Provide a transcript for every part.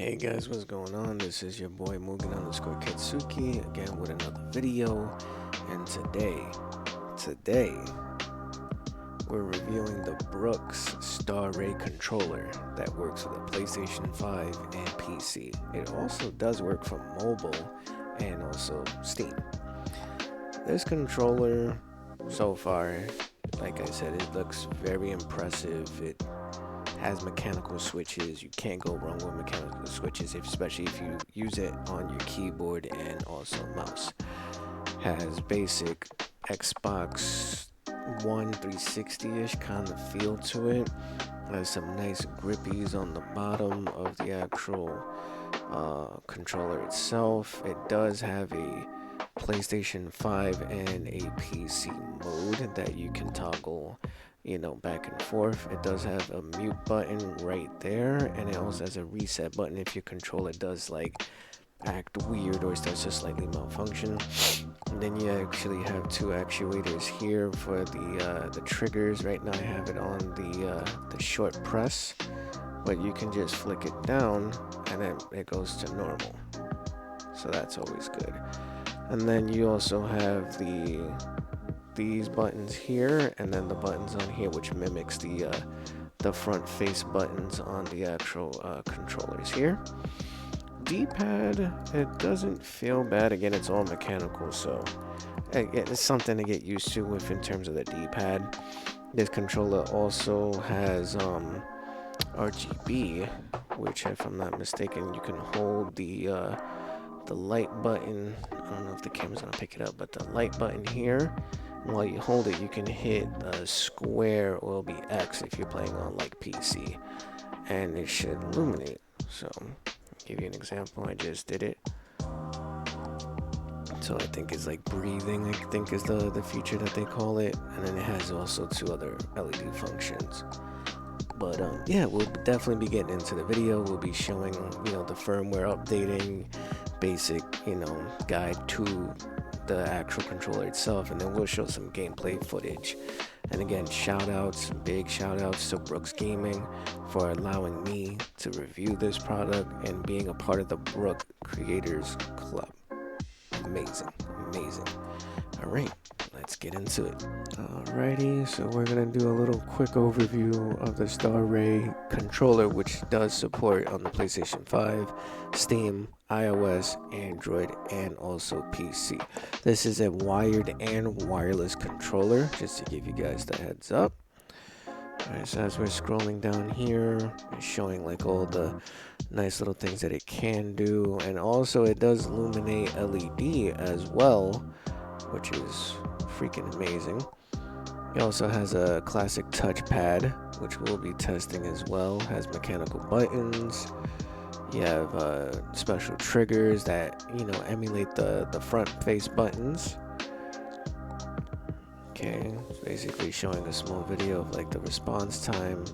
Hey guys, what's going on? This is your boy Mugen_Ketsuki again with another video, and today we're reviewing the Brook Starray Controller that works for the PlayStation 5 and PC. It also does work for mobile and also Steam. This controller, so far, like I said, it looks very impressive. It has mechanical switches. You can't go wrong with mechanical switches, especially if you use it on your keyboard and also mouse. Has basic Xbox One 360-ish kind of feel to it. Has some nice grippies on the bottom of the actual controller itself. It does have a PlayStation 5 and a PC mode that you can toggle, back and forth. It does have a mute button right there, and it also has a reset button if your controller does act weird or starts to slightly malfunction. And then you actually have two actuators here for the triggers. Right now I have it on the short press, but you can just flick it down and then it goes to normal, so that's always good. And then you also have these buttons here, and then the buttons on here, which mimics the front face buttons on the actual controllers here. D-pad, it doesn't feel bad. Again, it's all mechanical, so it's something to get used to with in terms of the D-pad. This controller also has RGB, which, if I'm not mistaken, you can hold the light button. I don't know if the camera's gonna pick it up, but the light button here, while you hold it, you can hit a square or it'll be X if you're playing on PC, and it should illuminate. So I'll give you an example. I just did it. So I think it's breathing, I think is the feature that they call it, and then it has also two other LED functions. But yeah, we'll definitely be getting into the video. We'll be showing the firmware updating, basic guide to the actual controller itself, and then we'll show some gameplay footage. And again, big shout outs to Brooks Gaming for allowing me to review this product and being a part of the Brook Creators Club. Amazing. All right, let's get into it. Alrighty, so we're gonna do a little quick overview of the Starray controller, which does support on the PlayStation 5, Steam, iOS, Android, and also PC. This is a wired and wireless controller, just to give you guys the heads up. Alright, so as we're scrolling down here, it's showing all the nice little things that it can do, and also it does illuminate LED as well, which is freaking amazing. It also has a classic touchpad, which we'll be testing as well. Has mechanical buttons. You have special triggers that emulate the front face buttons. Okay, it's basically showing a small video of the response time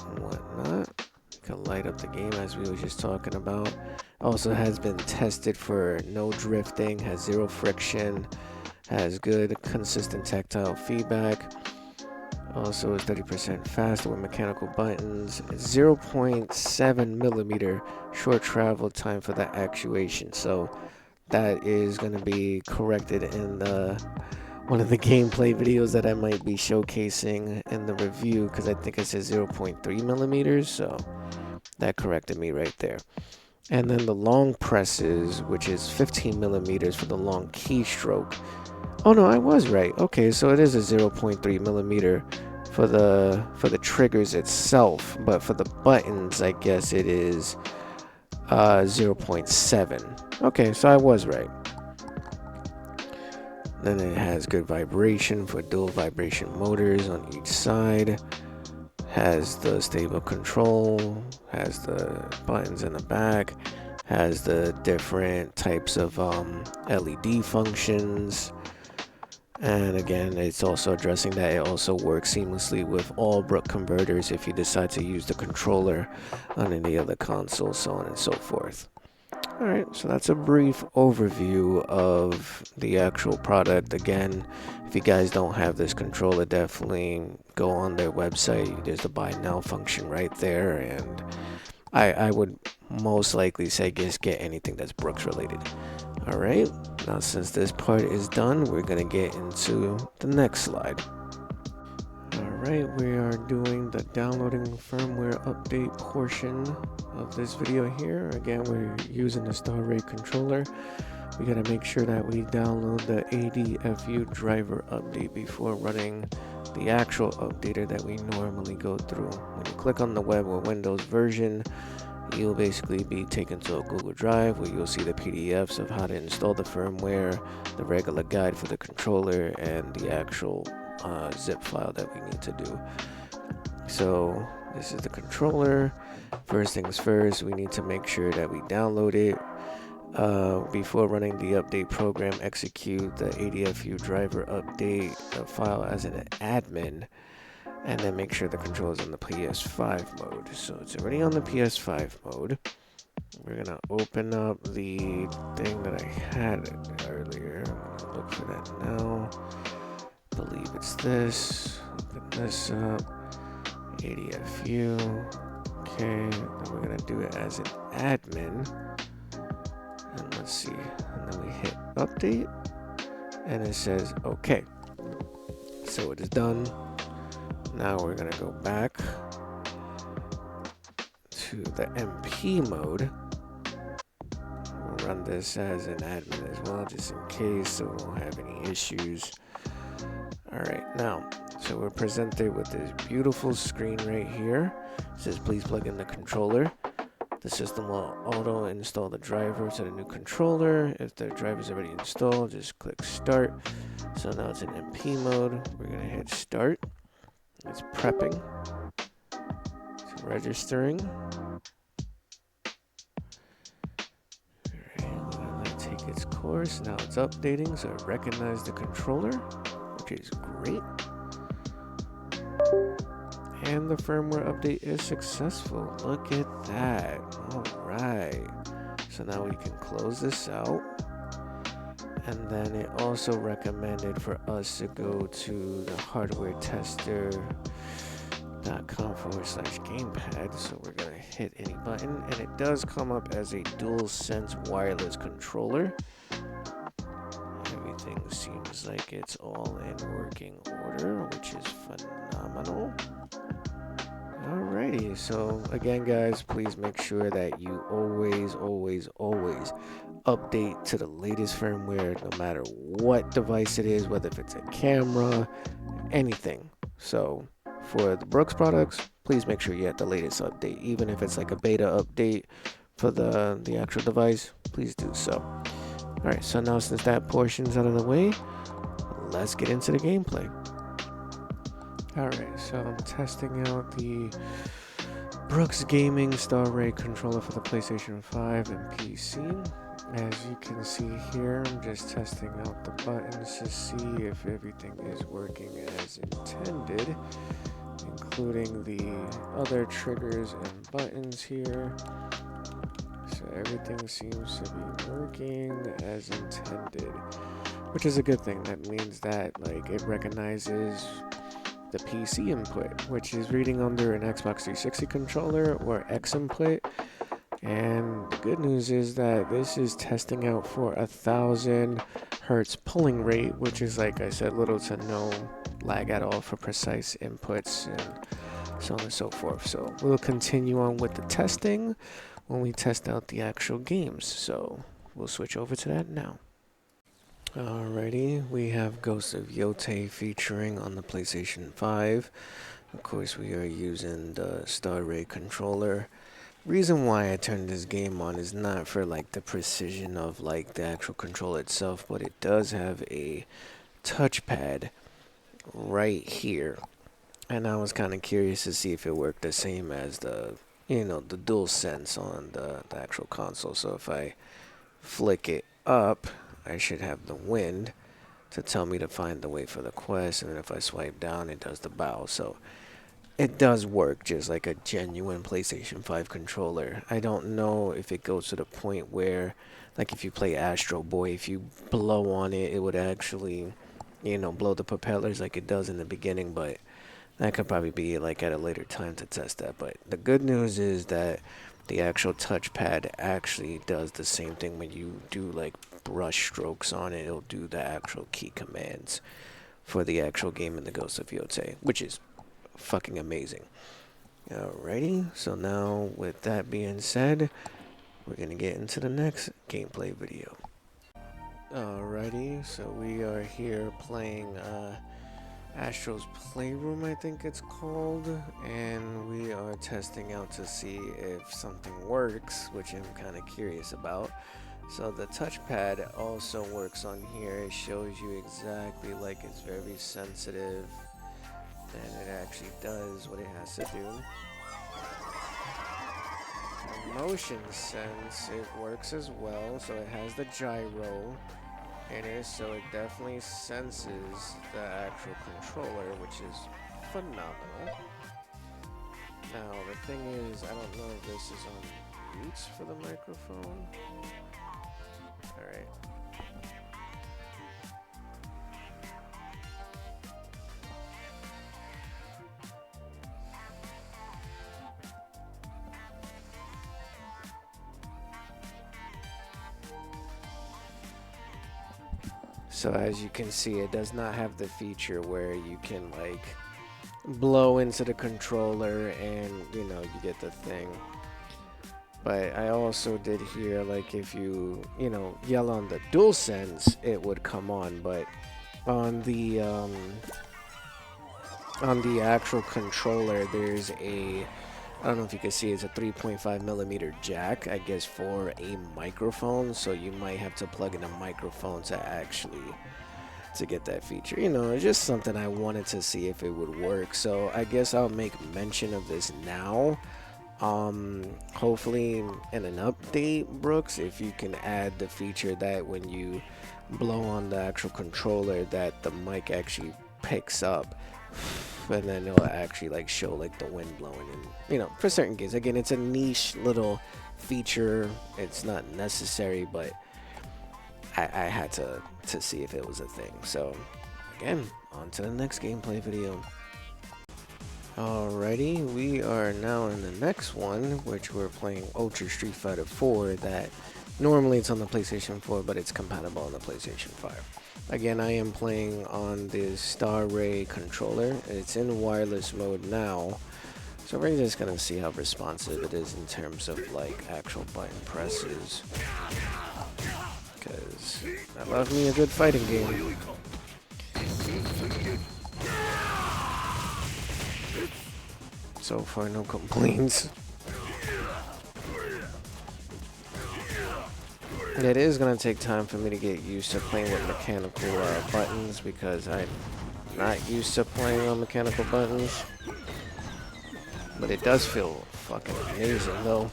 and whatnot. You can light up the game as we were just talking about. Also has been tested for no drifting, has zero friction, has good consistent tactile feedback. Also is 30% faster with mechanical buttons. 0.7 millimeter short travel time for that actuation. So that is going to be corrected in one of the gameplay videos that I might be showcasing in the review, because I think it says 0.3 millimeters. So that corrected me right there. And then the long presses, which is 15 millimeters for the long keystroke. Oh no, I was right. Okay, so it is a 0.3 millimeter for the triggers itself, but for the buttons, I guess it is 0.7. Okay, so I was right. Then it has good vibration for dual vibration motors on each side. Has the stable control, has the buttons in the back, has the different types of LED functions. And again, it's also addressing that it also works seamlessly with all Brook converters if you decide to use the controller on any other console, so on and so forth. Alright, so that's a brief overview of the actual product. Again, if you guys don't have this controller, definitely go on their website. There's the buy now function right there, and I would most likely say just get anything that's Brooks related. Alright, now since this part is done, we're gonna get into the next slide. Alright, we are doing the downloading firmware update portion of this video here. Again, we're using the Starray Controller. We gotta make sure that we download the ADFU driver update before running the actual updater that we normally go through. When you click on the web or Windows version, you'll basically be taken to a Google Drive where you'll see the PDFs of how to install the firmware, the regular guide for the controller, and the actual zip file that we need to do. So this is the controller. First things first, we need to make sure that we download it. Before running the update program, execute the ADFU driver update file as an admin, and then make sure the controller is on the PS5 mode. So it's already on the PS5 mode. We're gonna open up the thing that I had earlier. I'm gonna look for that now. I believe it's this. Open this up. ADFU. Okay, then we're gonna do it as an admin. And let's see. And then we hit update. And it says okay. So it is done. Now we're gonna go back to the MP mode. We'll run this as an admin as well, just in case, so we won't have any issues. Alright, now, so we're presented with this beautiful screen right here. It says please plug in the controller. The system will auto install the driver to the new controller. If the driver is already installed, just click start. So now it's in MP mode. We're gonna hit start. It's prepping. It's registering. Alright, we're gonna let it take its course. Now it's updating, so it recognized the controller, which is great. And the firmware update is successful. Look at that. Alright. So now we can close this out. And then it also recommended for us to go to the hardwaretester.com/gamepad. So we're going to hit any button. And it does come up as a DualSense wireless controller. Everything seems like it's all in working order, which is phenomenal. Alrighty, so again guys, please make sure that you always update to the latest firmware, no matter what device it is, whether if it's a camera, anything. So for the Brooks products, please make sure you have the latest update. Even if it's like a beta update for the actual device, please do so. Alright, so now since that portion's out of the way, let's get into the gameplay. Alright, so I'm testing out the Brooks Gaming Starray Controller for the PlayStation 5 and PC. As you can see here, I'm just testing out the buttons to see if everything is working as intended, including the other triggers and buttons here. So everything seems to be working as intended, which is a good thing. That means that it recognizes the PC input, which is reading under an Xbox 360 controller or X input. And the good news is that this is testing out for 1,000 hertz pulling rate, which is, like I said, little to no lag at all for precise inputs and so on and so forth. So we'll continue on with the testing when we test out the actual games. So we'll switch over to that now. Alrighty, we have Ghost of Yotei featuring on the PlayStation 5. Of course, we are using the Starray Controller. Reason why I turned this game on is not for the precision of the actual controller itself, but it does have a touchpad right here. And I was kind of curious to see if it worked the same as the DualSense on the actual console. So if I flick it up, I should have the wind to tell me to find the way for the quest, and then if I swipe down, it does the bow. So it does work just like a genuine PlayStation 5 controller. I don't know if it goes to the point where, if you play Astro Boy, if you blow on it, it would actually, blow the propellers like it does in the beginning, but that could probably be at a later time to test that. But the good news is that the actual touchpad actually does the same thing. When you do like brush strokes on it, it'll do the actual key commands for the actual game in the Ghost of Yotei, which is fucking amazing. Alrighty, so now with that being said, we're gonna get into the next gameplay video. Alrighty, so we are here playing Astro's Playroom, I think it's called, and we are testing out to see if something works, which I'm kind of curious about. So the touchpad also works on here. It shows you exactly, like, it's very sensitive, and it actually does what it has to do. The motion sense, it works as well, so it has the gyro in it, so it definitely senses the actual controller, which is phenomenal. Now the thing is, I don't know if this is on mute for the microphone. Alright. So as you can see, it does not have the feature where you can like blow into the controller and, you know, you get the thing. But I also did hear, like, if you know, yell on the DualSense, it would come on, but on the actual controller, there's a, I don't know if you can see, it's a 3.5mm jack, I guess, for a microphone, so you might have to plug in a microphone to get that feature. You know, it's just something I wanted to see if it would work, so I guess I'll make mention of this now. Hopefully in an update, Brooks, if you can add the feature that when you blow on the actual controller that the mic actually picks up, and then it'll actually like show like the wind blowing, and you know, for certain games. Again, it's a niche little feature, it's not necessary, but I had to see if it was a thing. So again, on to the next gameplay video. Alrighty, we are now in the next one, which we're playing Ultra Street Fighter 4. That normally it's on the PlayStation 4, but it's compatible on the PlayStation 5. Again, I am playing on the Starray Controller. It's in wireless mode now, so we're just gonna see how responsive it is in terms of like actual button presses, because I love me a good fighting game. So far, no complaints. It is going to take time for me to get used to playing with mechanical buttons, because I'm not used to playing on mechanical buttons. But it does feel fucking amazing, though.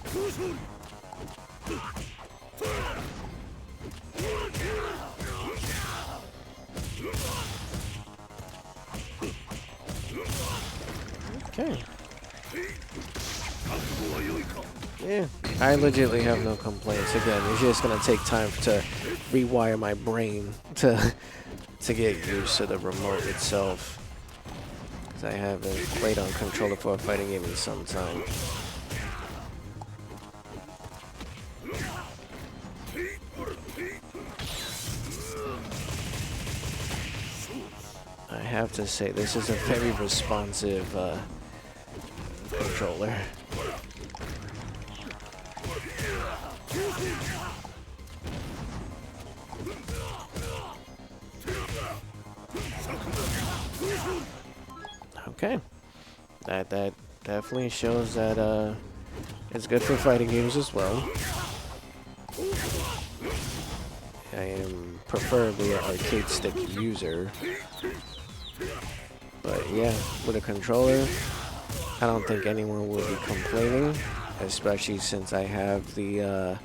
Okay. Yeah, I legitimately have no complaints. Again, it's just gonna take time to rewire my brain to get used to the remote itself, because I haven't played on controller for a fighting game in some time. I have to say, this is a very responsive controller. Okay, that definitely shows that it's good for fighting games as well. I am preferably an arcade stick user, but yeah, with a controller, I don't think anyone will be complaining, especially since I have the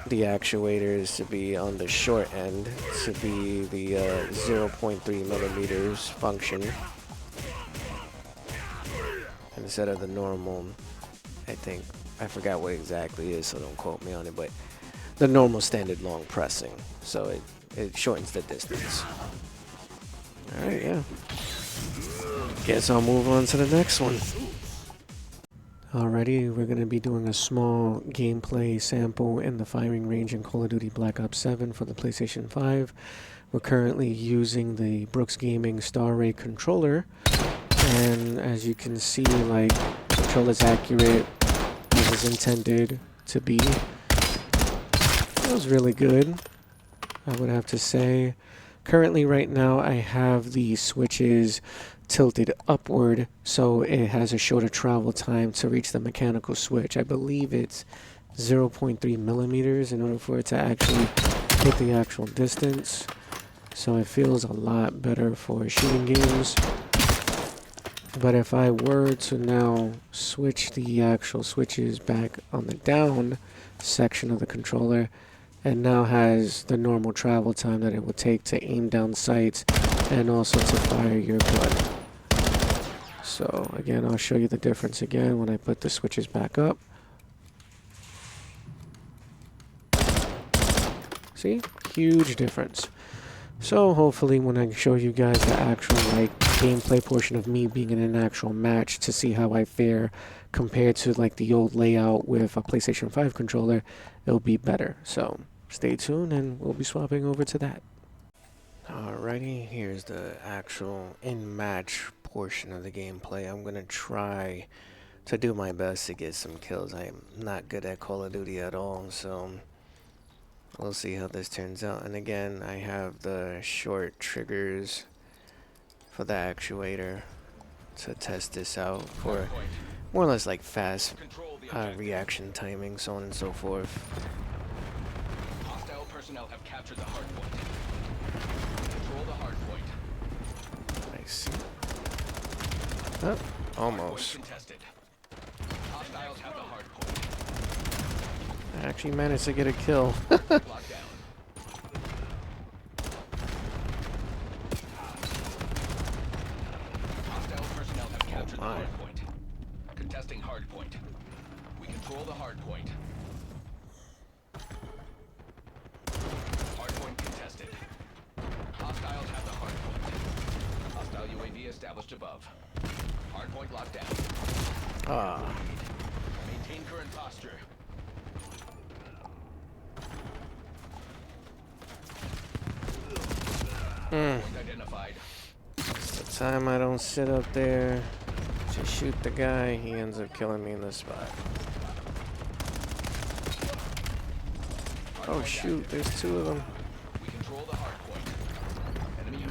actuators to be on the short end, to be the 0.3mm function instead of the normal, I think, I forgot what exactly it is, so don't quote me on it, but the normal standard long pressing, so it shortens the distance. Alright, yeah. Guess I'll move on to the next one. Alrighty, we're going to be doing a small gameplay sample in the firing range in Call of Duty Black Ops 7 for the PlayStation 5. We're currently using the Brook Starray Controller, and as you can see, like, the controller's accurate as is intended to be. Feels really good, I would have to say. Currently, right now, I have the switches tilted upward, so it has a shorter travel time to reach the mechanical switch. I believe it's 0.3 millimeters in order for it to actually hit the actual distance. So it feels a lot better for shooting games. But if I were to now switch the actual switches back on the down section of the controller, it now has the normal travel time that it would take to aim down sights and also to fire your gun. So again, I'll show you the difference again when I put the switches back up. See? Huge difference. So hopefully when I show you guys the actual like gameplay portion of me being in an actual match to see how I fare compared to like the old layout with a PlayStation 5 controller, it'll be better. So stay tuned and we'll be swapping over to that. Alrighty, here's the actual in-match portion of the gameplay. I'm gonna try to do my best to get some kills. I am not good at Call of Duty at all, so we'll see how this turns out. And again, I have the short triggers for the actuator to test this out for more or less like fast reaction timing, so on and so forth. Hostile personnel have captured the hard point. Control the hard point. Nice. Oh, almost. Hostiles have the hard point. I actually managed to get a kill. Hostile personnel have captured the hard point. Contesting hard point. We control the hard point. Hard point contested. Hostiles have the hard point. Hostile UAV established above. Hard point locked down. Maintain current posture. Identified. The time I don't sit up there to shoot the guy, he ends up killing me in the spot. Oh shoot, there's two of them. We control the hard point.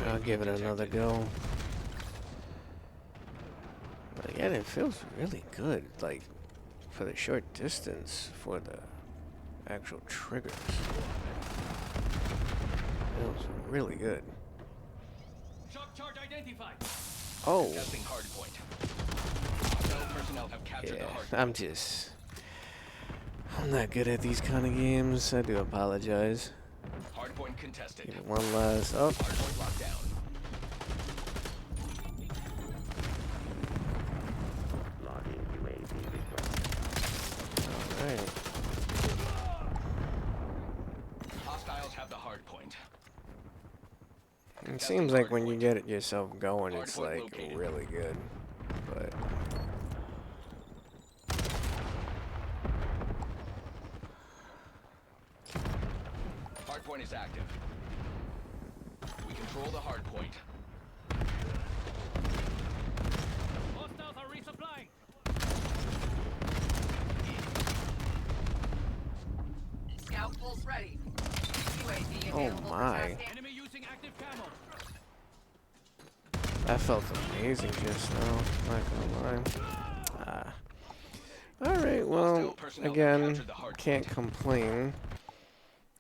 I'll give it another go. But again, it feels really good, like, for the short distance, for the actual triggers. It was really good. Shock charge identified. Oh. Contesting hard point. Hostile personnel have captured the hard point. I'm not good at these kind of games. I do apologize. Hard point contested. Give it one last. Oh. Hard point locked down. Alright. Hostiles have the hard point. It seems like when you get it yourself going, it's like really good. But Hard point is active. We control the hard point. Hostiles are resupplying. Scout pulse ready. UAV oh available for my. tasking. Enemy using active camo. That felt amazing just now, not gonna lie. Alright, well, again, can't complain.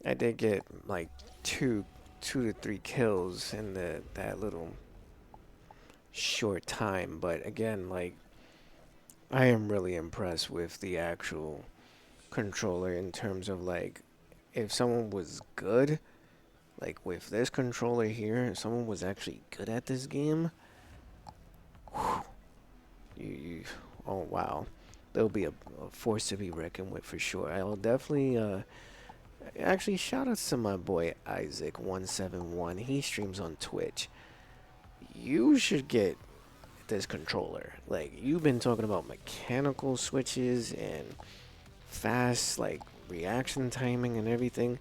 I did get like two to three kills in that little short time, but again, like, I am really impressed with the actual controller in terms of, like, if someone was good, like with this controller here, if someone was actually good at this game, oh wow, there'll be a force to be reckoned with for sure. I'll definitely actually shout outs to my boy Isaac171. He streams on Twitch. You should get this controller. Like, you've been talking about mechanical switches and fast, like, reaction timing and everything.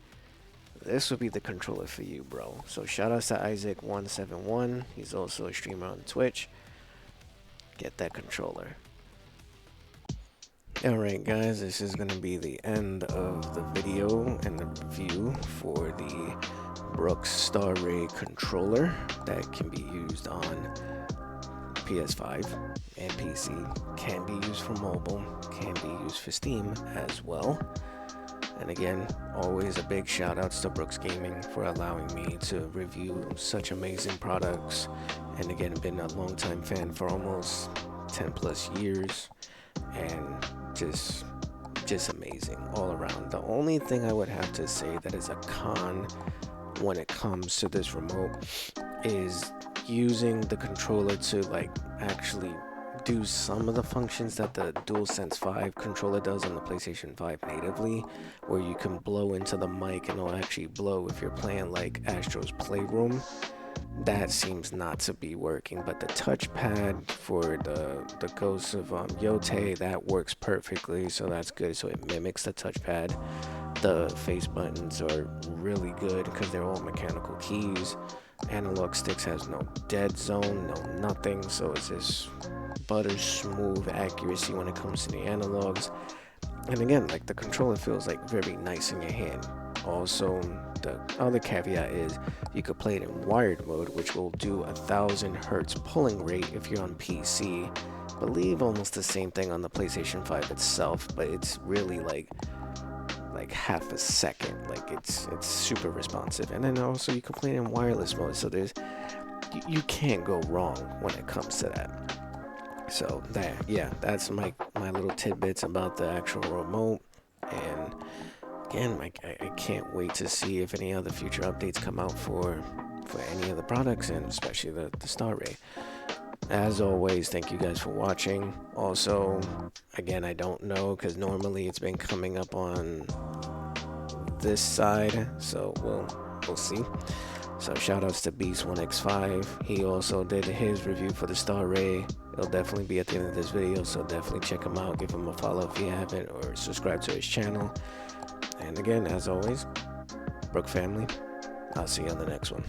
This would be the controller for you, bro. So shout out to Isaac171. He's also a streamer on Twitch. Get that controller. Alright guys, this is going to be the end of the video and the review for the Brook Starray Controller that can be used on PS5 and PC. Can be used for mobile, can be used for Steam as well. And again, always a big shout outs to Brooks Gaming for allowing me to review such amazing products. And again, been a long-time fan for almost 10 plus years, and just amazing all around. The only thing I would have to say that is a con when it comes to this remote is using the controller to like actually do some of the functions that the DualSense 5 controller does on the PlayStation 5 natively, where you can blow into the mic and it'll actually blow if you're playing like Astro's Playroom. That seems not to be working, but the touchpad for the Ghosts of Yotei, that works perfectly, so that's good. So it mimics the touchpad. The face buttons are really good because they're all mechanical keys. Analog sticks has no dead zone, no nothing, so it's just butter smooth accuracy when it comes to the analogs. And again, like, the controller feels like very nice in your hand. Also, the other caveat is you could play it in wired mode, which will do 1000 hertz pulling rate if you're on PC. Believe almost the same thing on the PlayStation 5 itself, but it's really like half a second. Like, it's super responsive. And then also you can play it in wireless mode, so there's you can't go wrong when it comes to that. So that's my little tidbits about the actual remote. And again, I can't wait to see if any other future updates come out for any of the products, and especially the Starray. As always, thank you guys for watching. Also, again, I don't know, because normally it's been coming up on this side, so we'll see. So shout outs to Beast1x5. He also did his review for the Starray. It'll definitely be at the end of this video, so definitely check him out. Give him a follow if you haven't, or subscribe to his channel. And again, as always, Brook family, I'll see you on the next one.